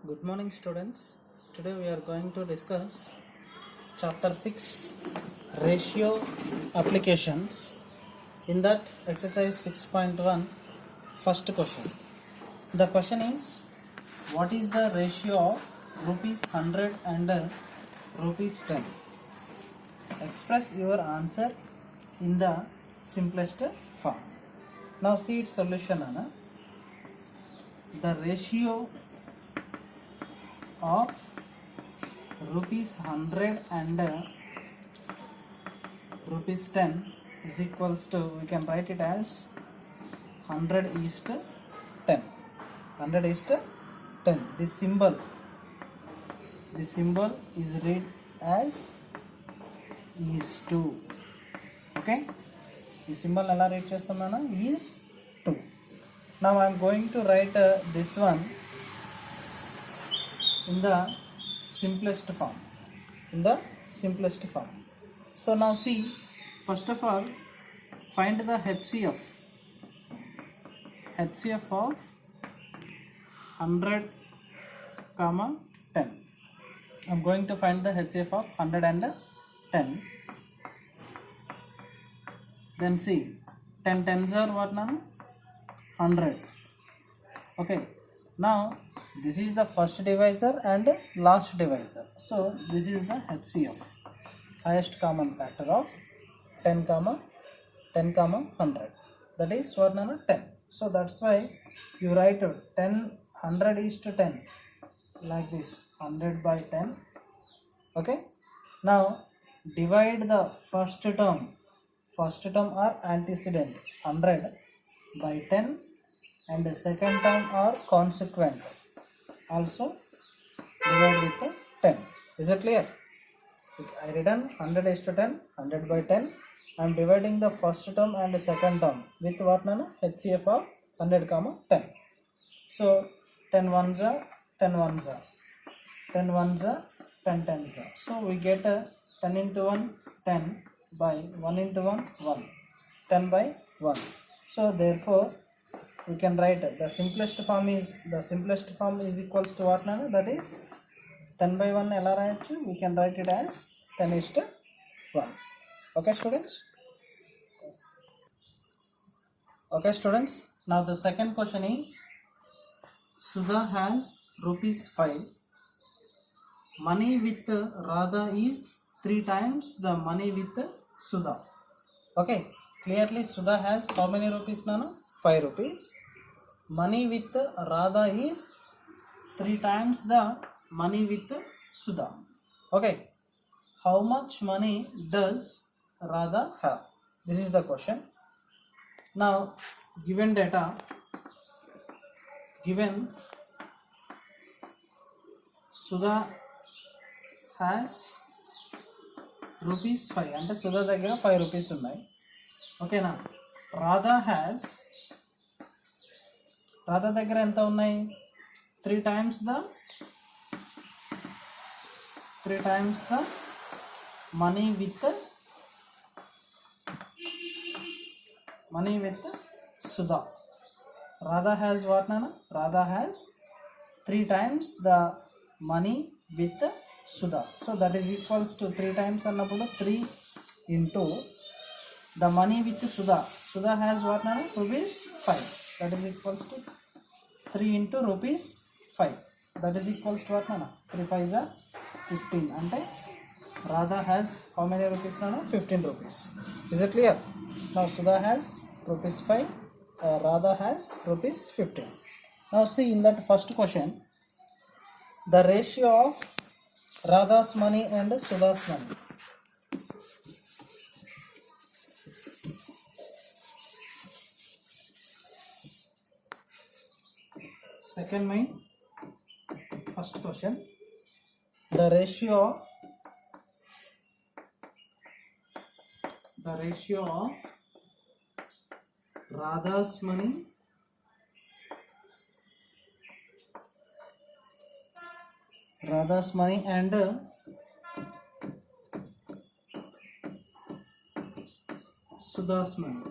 Good morning, students. Today we are going to discuss chapter 6 ratio applications. In that, exercise 6.1, first question. The question is, what is the ratio of rupees 100 and rupees 10? Express your answer in the simplest form. Now see its solution, Anna. The ratio of rupees 100 and rupees 10 is equals to, we can write it as 100 is to 10. 100 is to 10. This symbol is read as is 2. Okay, this symbol ela read chestamana is 2. Now I am going to write this one in the simplest form. So now see, first of all, find the HCF of 100 comma 10. I'm going to find the HCF of 100 and 10. Then see, 10 tens are what now? 100. Okay, now this is the first divisor and last divisor. So this is the HCF, highest common factor of 10 comma 100. That is what now? 10. So that's why you write 10, 100 is to 10 like this, 100 by 10. Okay. Now divide the first term or antecedent 100 by 10 and the second term or consequent also divide with 10. Is it clear? I written 100 is to 10, 100 by 10. I am dividing the first term and the second term with what nana? HCF of 100 comma 10. So 10 ones are 10 ones are 10 ones are 10 tens are. So we get 10 into 1 10 by 1 into 1 1, 10 by 1. So therefore we can write the simplest form is equals to what nana? That is 10 by 1 ela rayachu, we can write it as 10 is to 1. Okay students? Okay students, now the second question is, Sudha has rupees 5. Money with Radha is 3 times the money with Sudha. Okay, clearly Sudha has how many rupees nana? 5 rupees. Money with Radha is 3 times the money with Sudha. Okay, how much money does Radha have? This is the question. Now given data, given Sudha has rupees 5 అంటే సుధా దగ్గర 5 rupees ఉన్నాయి. ఓకేనా? రాధా దగ్గర ఎంత ఉన్నాయి? 3 times the money with Sudha. Radha has what nana? Radha has 3 times the money with Sudha. So that is equals to 3 times annappudu 3 into the money with Sudha. Sudha has what nana? Rupees 5. That is equals to 3 into rupees 5. That is equals to what nana? 3 5s are 15. Ante Radha has how many rupees nana? 15 rupees. Is it clear? Now Sudha has rupees 5. Radha has rupees 15. Now see, in that first question, the ratio of Radha's money and Sudha's money. Second main, first question, the ratio of Radha's money and Sudha's money.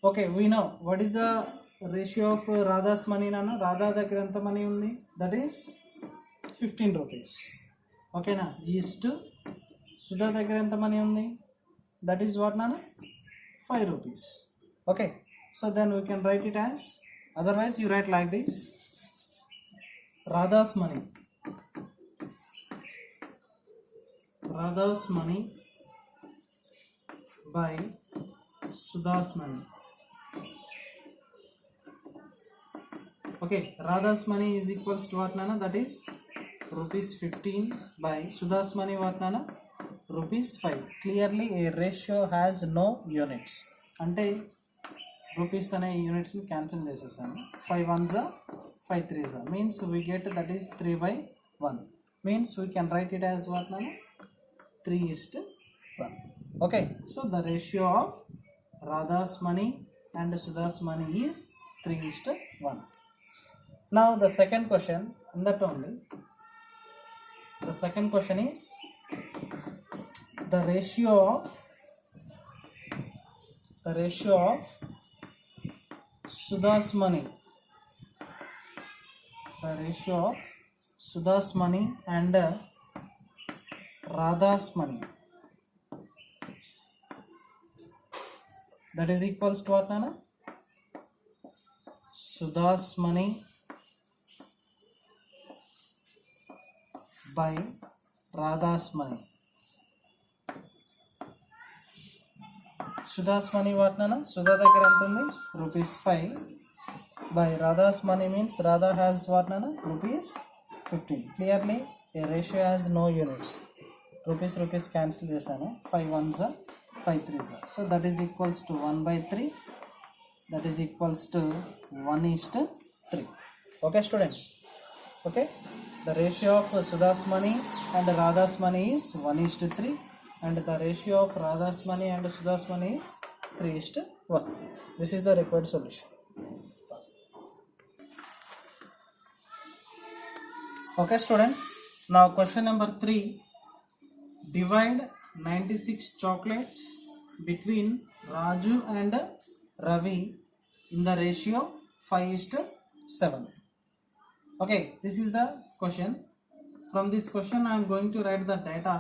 Okay, we know what is the ratio of Radha's money నాన్న, రాధా దగ్గర ఎంత money ఉంది, that is 15 rupees. ఓకేనా. ఈస్ట్ సుధా దగ్గర ఎంత money ఉంది, that is what నాన్న, 5 rupees. Okay. So then we can write it as, otherwise you write like this, Radha's money, Radha's money by Sudha's money. Okay, Radha's money is equals to what nana, that is rupees 15 by Sudha's money what nana, rupees 5. Clearly a ratio has no units, ante rupees ane units ni cancel chesesanu. 5 ones are 5 threes are, means we get that is 3 by 1, means we can write it as what nana, 3:1. Okay, so the ratio of Radha's money and Sudha's money is 3:1. Now the second question, in that only, the second question is the ratio of Sudha's money, the ratio of Sudha's money and Radha's money, that is equals to what nana, Sudha's money by Radha's money. Sudha's money what nana, Sudha దగ్గర ఎంత ఉంది, rupees 5 by Radha's money means Radha has what nana, rupees 15. Clearly a ratio has no units, rupees cancel చేశాను, 5 ones are 5 threes are, so that is equals to 1/3, that is equals to 1:3. Okay students, okay, the ratio of Sudha's money and Radha's money is 1:3 and the ratio of Radha's money and Sudha's money is 3:1. This is the required solution. Okay students, now question number 3, divide 96 chocolates between Raju and Ravi in the ratio 5:7. Okay, this is the question. From this question I am going to write the data.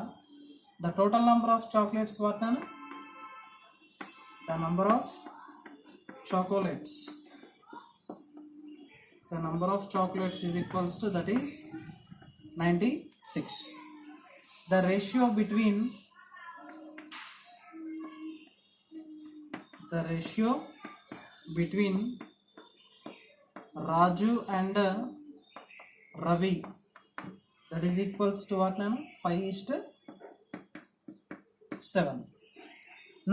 The total number of chocolates what nana, the number of chocolates, the number of chocolates is equals to, that is 96. The ratio between Raju and Ravi, that is equals to what nana, 5:7.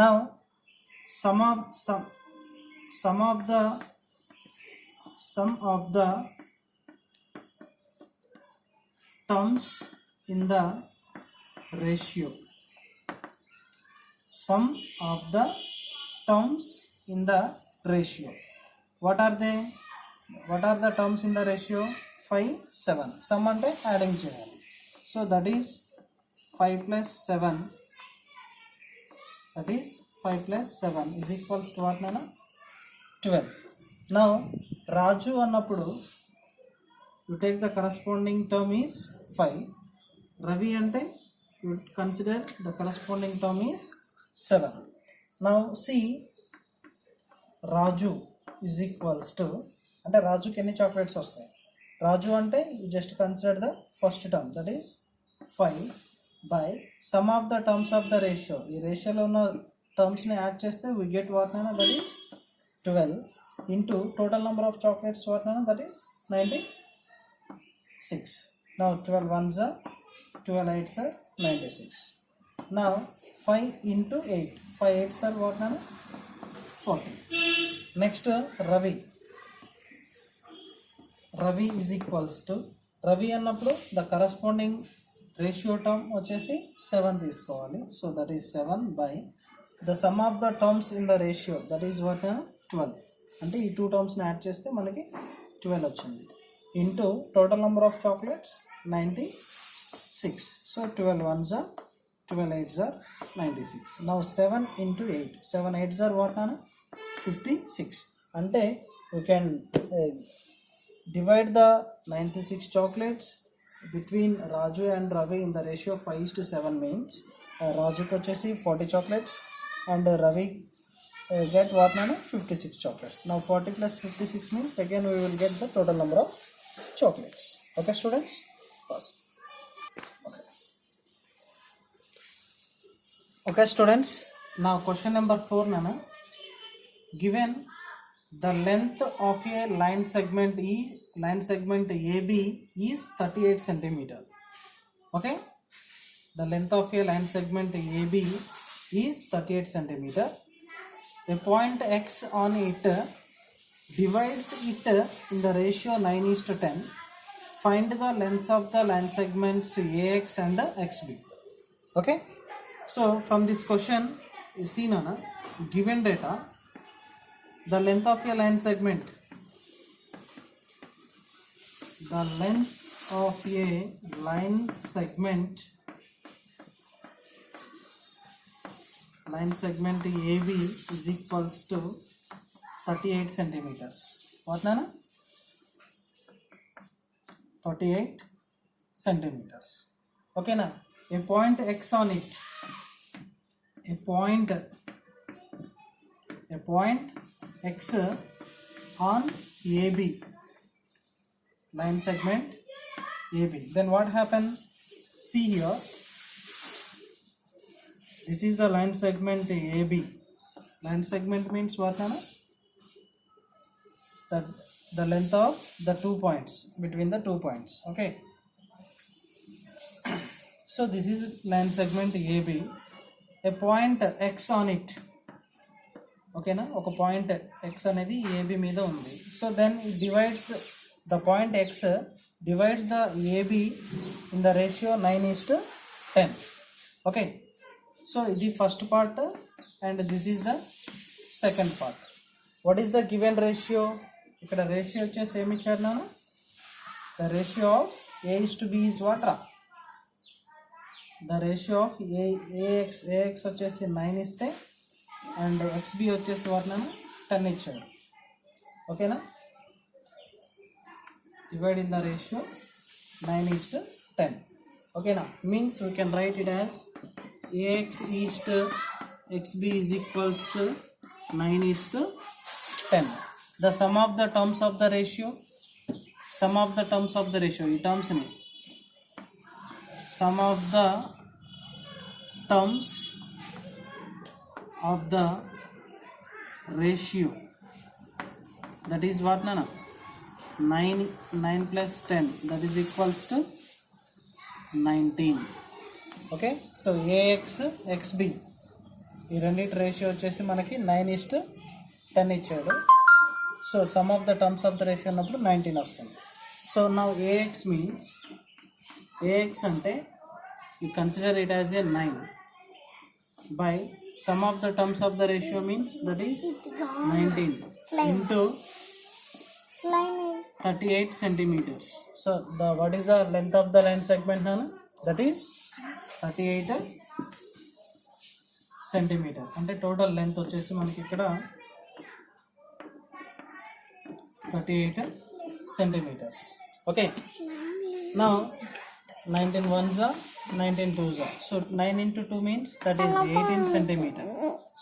Now sum of the terms in the ratio, sum of the terms in the ratio, what are they, what are the terms in the ratio, 5, 7. Sum ante adding cheyali, so that is 5 plus 7, that is 5 plus 7 is equals to what nana, 12. Now Raju annappudu you take the corresponding term is 5, Ravi ante you consider the corresponding term is 7. Now see, Raju is equals to, అంటే రాజుకి ఎన్ని chocolates వస్తాయి, రాజు అంటే you just consider the first term, that is 5 by sum of the terms of the ratio, ఈ రేషియోలో ఉన్న టర్మ్స్ని add చేస్తే we get what nana, that is 12 into total number of chocolates what nana, that is 96. Now 12 ones are 12 eights are 96. Now 5 into 8, 5 eights are what nana, 40. Next Ravi is equals to, Ravi అన్నప్పుడు the corresponding ratio term వచ్చేసి 7 తీసుకోవాలి, so that is 7 by the sum of the terms in the ratio, that is what 12, అంటే ఈ 2 టర్మ్స్ని add చేస్తే మనకి 12 వచ్చింది, into total number of chocolates 96, so 12 ones are 12 eights are 96. Now 7 into 8, 7 eights are what nana, 56, అంటే you can divide the 96 chocolates between Raju and Ravi in the ratio 5:7 means Raju వచ్చేసి 40 chocolates and Ravi get what nana 56 chocolates. Now 40 plus 56 means again we will get the total number of chocolates. Okay students, pause. Okay students, now question number 4 nana, given the length of a line segment AB is 38 centimeter. Okay, the length of a line segment AB is 38 centimeter. A point X on it divides it in the ratio 9:10. Find the lengths of the line segments AX and XB. Okay, so from this question you see Nana, given data, the length of a line segment, the length of a line segment AB is equals to 38 centimeters. What Nana? 38 centimeters. Okay na? A point X on it, a point X on AB, line segment AB. Then what happened? See here, this is the line segment AB. Line segment means what Nana? The length of the 2 points, between the 2 points. Okay, so this is line segment AB. A point X on it. Okay na, oka point X anedi AB meeda undi. So then it divides, the point X divides the AB in the ratio 9:10. Okay, so the first part and this is the second part. What is the given ratio? ఇక్కడ ratio వచ్చేసి ఏమి ఇచ్చారు నాన్న? The ratio of A:B is what రా? The ratio of AX వచ్చేసి 9 ఇస్తే and XB వచ్చేసి what నాన్న 10 ఇచ్చాడు. ఓకేనా, డివైడ్ ఇన్ ద రేషియో 9:10. ఓకేనా, means we can write it as AX is to XB is equals to 9:10. The sum of the terms of the ratio, sum of the terms of the ratio, ఈ terms ni sum of the terms of the ratio, that is what nana 9 plus 10, that is equals to 19. Okay, so AX XB ఈ రెండింటి ratio వచ్చేసి మనకి 9:10 ఇచ్చాడు. So some of the terms of the ratio అన్నప్పుడు 19 వస్తుంది. So now AX means, AX అంటే you consider it as a 9 by some of the terms of the ratio means that is 19 into 38 centimeters. So the what is the length of the line segment nana? That is 38 centimeter. అంటే total length వచ్చేసి మనకి ఇక్కడ 38 centimeters. Okay, now 19 ones are 19 twos are, so 9 into 2 means that is 18 centimeter.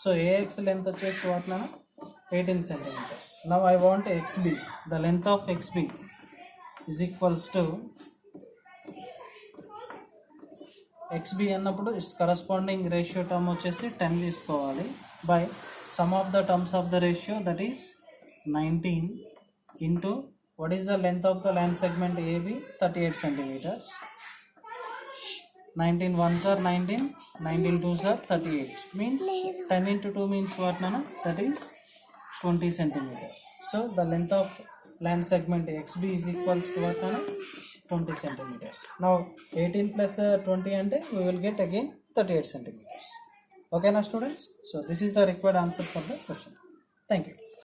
So AX length వచ్చేసి what nana 18 centimeters. Now I want XB, the length of XB is equals to XB అన్నప్పుడు it's corresponding ratio term వచ్చేసి 10 తీసుకోవాలి by some of the terms of the ratio that is 19 into what is the length of the line segment AB, 38 centimeters. 19 ones are 19, 19 twos are 38, means 10 into 2 means what nana? That is 20 centimeters. So the length of line segment XB is equals to what nana? 20 centimeters. Now 18 plus 20 ante we will get again 38 centimeters. Okay na students? So this is the required answer for the question. Thank you.